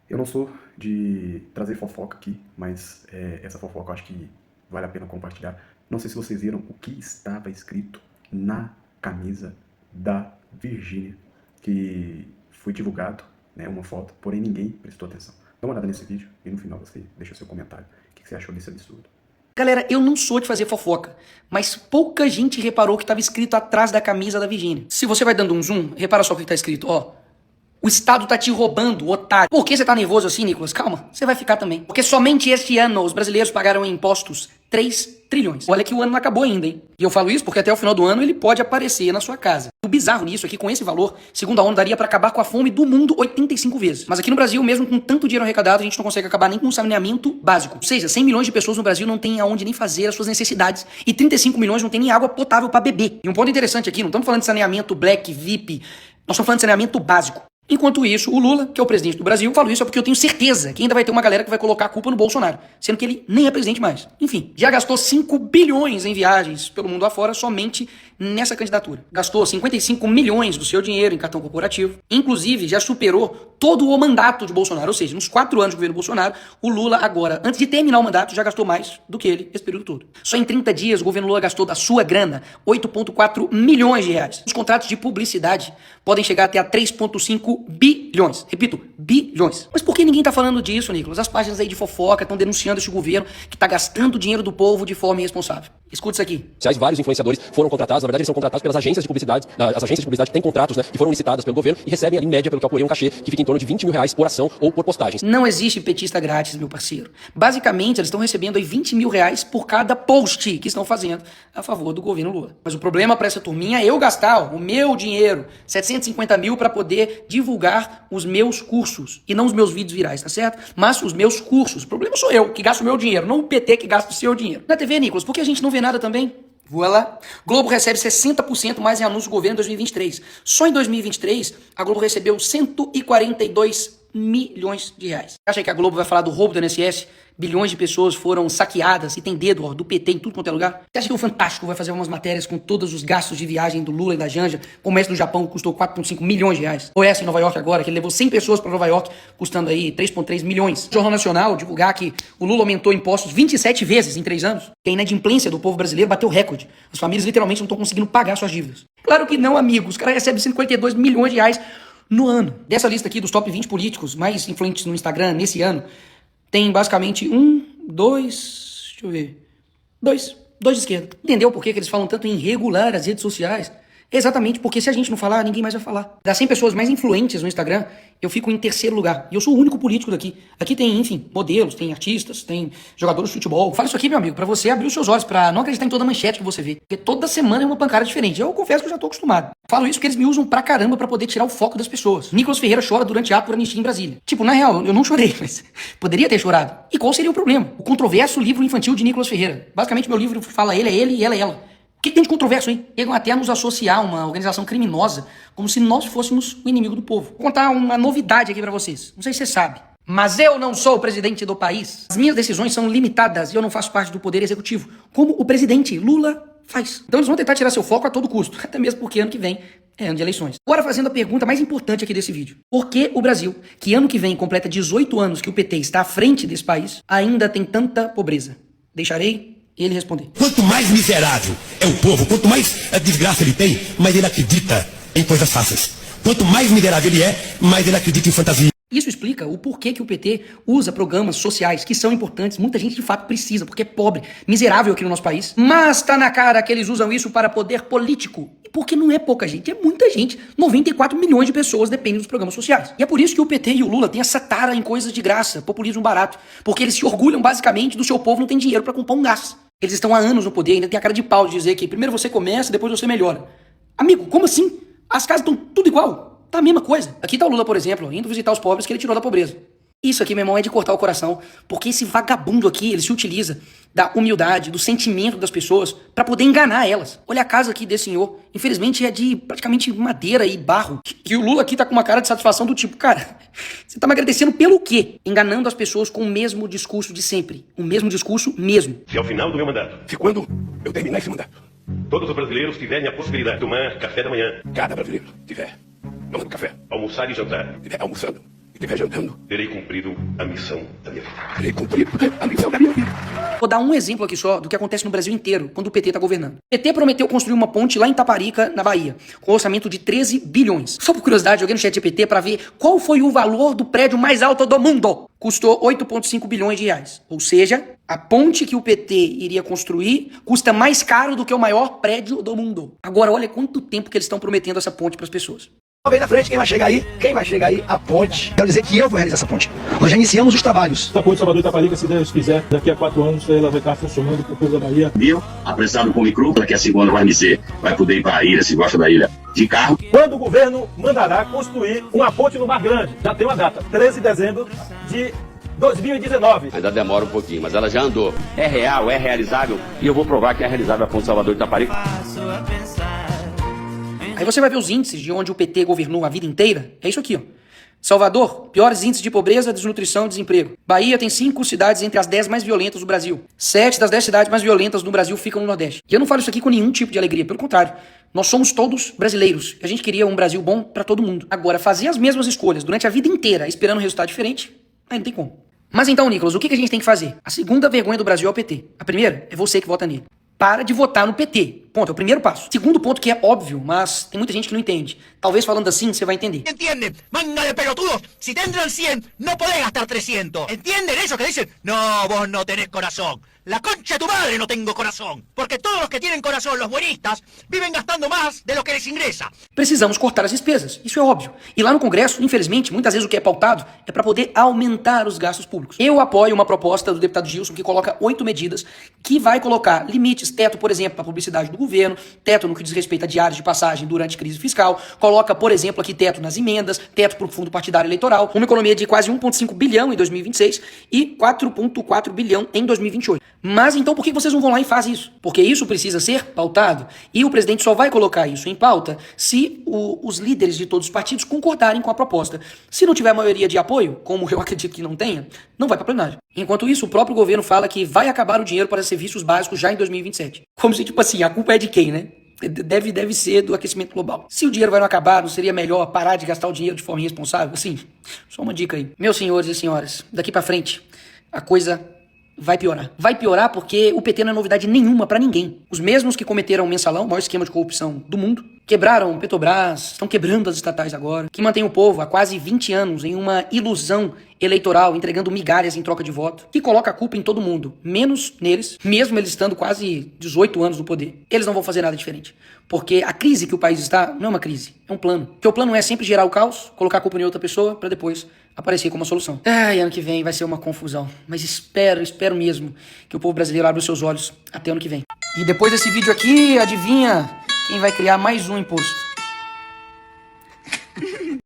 Eu não sou de trazer fofoca aqui, mas essa fofoca eu acho que vale a pena compartilhar. Não sei se vocês viram o que estava escrito na camisa da Virgínia, que foi divulgado, né, uma foto, porém ninguém prestou atenção. Dá uma olhada nesse vídeo e no final você deixa seu comentário. O que você achou desse absurdo? Galera, eu não sou de fazer fofoca, mas pouca gente reparou o que estava escrito atrás da camisa da Virgínia. Se você vai dando um zoom, repara só o que está escrito, ó. O Estado tá te roubando, otário. Por que você tá nervoso assim, Nicolas? Calma, você vai ficar também. Porque somente este ano os brasileiros pagaram em impostos 3 trilhões. Olha que o ano não acabou ainda, hein? E eu falo isso porque até o final do ano ele pode aparecer na sua casa. O bizarro nisso é que com esse valor, segundo a ONU, daria pra acabar com a fome do mundo 85 vezes. Mas aqui no Brasil, mesmo com tanto dinheiro arrecadado, a gente não consegue acabar nem com o saneamento básico. Ou seja, 100 milhões de pessoas no Brasil não têm aonde nem fazer as suas necessidades e 35 milhões não têm nem água potável pra beber. E um ponto interessante aqui, não estamos falando de saneamento black, VIP, nós estamos falando de saneamento básico. Enquanto isso, o Lula, que é o presidente do Brasil, falo isso porque eu tenho certeza que ainda vai ter uma galera que vai colocar a culpa no Bolsonaro, sendo que ele nem é presidente mais. Enfim, já gastou 5 bilhões em viagens pelo mundo afora somente nessa candidatura. Gastou 55 milhões do seu dinheiro em cartão corporativo. Inclusive, já superou todo o mandato de Bolsonaro. Ou seja, nos 4 anos de governo Bolsonaro, o Lula agora, antes de terminar o mandato, já gastou mais do que ele esse período todo. Só em 30 dias, o governo Lula gastou da sua grana 8,4 milhões de reais. Os contratos de publicidade podem chegar até a 3,5 bilhões. Repito, bilhões. Mas por que ninguém tá falando disso, Nicolas? As páginas aí de fofoca estão denunciando esse governo que tá gastando o dinheiro do povo de forma irresponsável. Escuta isso aqui. Vários influenciadores foram contratados, na verdade eles são contratados pelas agências de publicidade, as agências de publicidade têm contratos, né, que foram licitadas pelo governo e recebem ali, em média, pelo que eu apurei, um cachê que fica em torno de 20 mil reais por ação ou por postagens. Não existe petista grátis, meu parceiro. Basicamente, eles estão recebendo aí 20 mil reais por cada post que estão fazendo a favor do governo Lula. Mas o problema para essa turminha é eu gastar o meu dinheiro, 750 mil, para poder divulgar os meus cursos. E não os meus vídeos virais, tá certo? Mas os meus cursos. O problema sou eu, que gasto o meu dinheiro, não o PT que gasta o seu dinheiro. Na TV, Nicolas, por que a gente não vê nada também? Voilà. Globo recebe 60% mais em anúncio do governo em 2023. Só em 2023, a Globo recebeu 142 milhões de reais. Acha que a Globo vai falar do roubo do INSS? Bilhões de pessoas foram saqueadas e tem dedo, ó, do PT em tudo quanto é lugar. Você acha que o Fantástico vai fazer umas matérias com todos os gastos de viagem do Lula e da Janja, como esse do Japão, que custou 4,5 milhões de reais? Ou essa em Nova York agora, que ele levou 100 pessoas para Nova York, custando aí 3,3 milhões. O Jornal Nacional divulgar que o Lula aumentou impostos 27 vezes em 3 anos. Que a inadimplência do povo brasileiro bateu recorde. As famílias literalmente não estão conseguindo pagar suas dívidas. Claro que não, amigos. Os caras recebem 52 milhões de reais no ano. Dessa lista aqui dos top 20 políticos mais influentes no Instagram nesse ano, tem basicamente deixa eu ver, dois de esquerda. Entendeu por que eles falam tanto em regular as redes sociais? É exatamente porque se a gente não falar, ninguém mais vai falar. Das 100 pessoas mais influentes no Instagram, eu fico em terceiro lugar. E eu sou o único político daqui. Aqui tem, enfim, modelos, tem artistas, tem jogadores de futebol. Fala isso aqui, meu amigo, pra você abrir os seus olhos, pra não acreditar em toda manchete que você vê. Porque toda semana é uma pancada diferente. Eu confesso que eu já tô acostumado. Falo isso porque eles me usam pra caramba pra poder tirar o foco das pessoas. Nicolas Ferreira chora durante ato por anistia em Brasília. Tipo, na real, eu não chorei, mas poderia ter chorado. E qual seria o problema? O controverso livro infantil de Nicolas Ferreira. Basicamente, meu livro fala ele é ele e ela é ela. O que tem de controverso, hein? Chegam até a nos associar a uma organização criminosa, como se nós fôssemos o inimigo do povo. Vou contar uma novidade aqui pra vocês. Não sei se você sabe, mas eu não sou o presidente do país. As minhas decisões são limitadas e eu não faço parte do poder executivo, como o presidente Lula faz. Então eles vão tentar tirar seu foco a todo custo, até mesmo porque ano que vem é ano de eleições. Agora fazendo a pergunta mais importante aqui desse vídeo. Por que o Brasil, que ano que vem completa 18 anos que o PT está à frente desse país, ainda tem tanta pobreza? Deixarei ele responder. Quanto mais miserável é o povo, quanto mais desgraça ele tem, mais ele acredita em coisas fáceis. Quanto mais miserável ele é, mais ele acredita em fantasia. Isso explica o porquê que o PT usa programas sociais que são importantes, muita gente de fato precisa, porque é pobre, miserável aqui no nosso país. Mas tá na cara que eles usam isso para poder político. E porque não é pouca gente, é muita gente. 94 milhões de pessoas dependem dos programas sociais. E é por isso que o PT e o Lula têm essa tara em coisas de graça, populismo barato. Porque eles se orgulham basicamente do seu povo não tem dinheiro para comprar um gás. Eles estão há anos no poder e ainda tem a cara de pau de dizer que primeiro você começa, depois você melhora. Amigo, como assim? As casas estão tudo igual. Tá a mesma coisa. Aqui tá o Lula, por exemplo, indo visitar os pobres que ele tirou da pobreza. Isso aqui, meu irmão, é de cortar o coração, porque esse vagabundo aqui, ele se utiliza da humildade, do sentimento das pessoas pra poder enganar elas. Olha a casa aqui desse senhor. Infelizmente é de praticamente madeira e barro. E o Lula aqui tá com uma cara de satisfação do tipo, cara, você tá me agradecendo pelo quê? Enganando as pessoas com o mesmo discurso de sempre. O mesmo discurso mesmo. Se ao final do meu mandato, Se quando eu terminar esse mandato, todos os brasileiros tiverem a possibilidade de tomar café da manhã, cada brasileiro tiver tomando café, almoçar e jantar, tiver almoçando estiver jantando, Terei cumprido a missão da minha vida. terei cumprido a missão da minha vida. Vou dar um exemplo aqui só do que acontece no Brasil inteiro quando o PT tá governando. O PT prometeu construir uma ponte lá em Taparica, na Bahia, com um orçamento de 13 bilhões. Só por curiosidade, joguei no chat GPT pra ver qual foi o valor do prédio mais alto do mundo. Custou 8,5 bilhões de reais. Ou seja, a ponte que o PT iria construir custa mais caro do que o maior prédio do mundo. Agora, olha quanto tempo que eles estão prometendo essa ponte pras pessoas. Vem na frente, quem vai chegar aí? Quem vai chegar aí? A ponte. Quero dizer que eu vou realizar essa ponte. Nós já iniciamos os trabalhos. A ponte Salvador Itaparica, se Deus quiser, daqui a 4 anos ela vai estar funcionando por toda a Bahia. Viu? Apressado com o micro, daqui a 5 anos vai me ser. Vai poder ir para a ilha, se gosta da ilha, de carro. Quando o governo mandará construir uma ponte no Mar Grande, já tem uma data, 13 de dezembro de 2019. Ainda demora um pouquinho, mas ela já andou. É real, é realizável, e eu vou provar que é realizável a ponte Salvador Itaparica. Aí você vai ver os índices de onde o PT governou a vida inteira. É isso aqui, ó. Salvador, piores índices de pobreza, desnutrição e desemprego. Bahia tem 5 cidades entre as 10 mais violentas do Brasil. 7 das 10 cidades mais violentas do Brasil ficam no Nordeste. E eu não falo isso aqui com nenhum tipo de alegria, pelo contrário. Nós somos todos brasileiros. A gente queria um Brasil bom pra todo mundo. Agora, fazer as mesmas escolhas durante a vida inteira, esperando um resultado diferente, aí não tem como. Mas então, Nicolas, o que a gente tem que fazer? A segunda vergonha do Brasil é o PT. A primeira é você que vota nele. Para de votar no PT. Ponto, é o primeiro passo. Segundo ponto que é óbvio, mas tem muita gente que não entende. Talvez falando assim, você vai entender. Entendem? Manga de pelotudos. Si tendrán 100, no podés gastar 300. Entendem eso que dicen? No, vos no tenés corazón. La concha de tu madre no tengo corazón. Porque todos los que tienen corazón, los buenistas, viven gastando más de lo que les ingresa. Precisamos cortar as despesas. Isso é óbvio. E lá no Congresso, infelizmente, muitas vezes o que é pautado é para poder aumentar os gastos públicos. Eu apoio uma proposta do deputado Gilson que coloca 8 medidas que vai colocar limites, teto, por exemplo, para a publicidade do governo, teto no que diz respeito a diários de passagem durante crise fiscal, coloca, por exemplo, aqui teto nas emendas, teto para o fundo partidário eleitoral, uma economia de quase 1,5 bilhão em 2026 e 4,4 bilhão em 2028. Mas então por que vocês não vão lá e fazem isso? Porque isso precisa ser pautado e o presidente só vai colocar isso em pauta se os líderes de todos os partidos concordarem com a proposta. Se não tiver maioria de apoio, como eu acredito que não tenha, não vai para plenário. Enquanto isso, o próprio governo fala que vai acabar o dinheiro para serviços básicos já em 2027. Como se, tipo assim, a culpa é de quem, né? Deve ser do aquecimento global. Se o dinheiro vai não acabar, não seria melhor parar de gastar o dinheiro de forma irresponsável? Assim, só uma dica aí. Meus senhores e senhoras, daqui pra frente, a coisa vai piorar. Vai piorar porque o PT não é novidade nenhuma pra ninguém. Os mesmos que cometeram o mensalão, o maior esquema de corrupção do mundo, quebraram Petrobras, estão quebrando as estatais agora, que mantém o povo há quase 20 anos em uma ilusão eleitoral, entregando migalhas em troca de voto, que coloca a culpa em todo mundo, menos neles, mesmo eles estando quase 18 anos no poder. Eles não vão fazer nada diferente. Porque a crise que o país está não é uma crise, é um plano. Porque o plano é sempre gerar o caos, colocar a culpa em outra pessoa, pra depois aparecer como uma solução. Ai, ano que vem vai ser uma confusão. Mas espero mesmo que o povo brasileiro abra os seus olhos até ano que vem. E depois desse vídeo aqui, adivinha quem vai criar mais um imposto?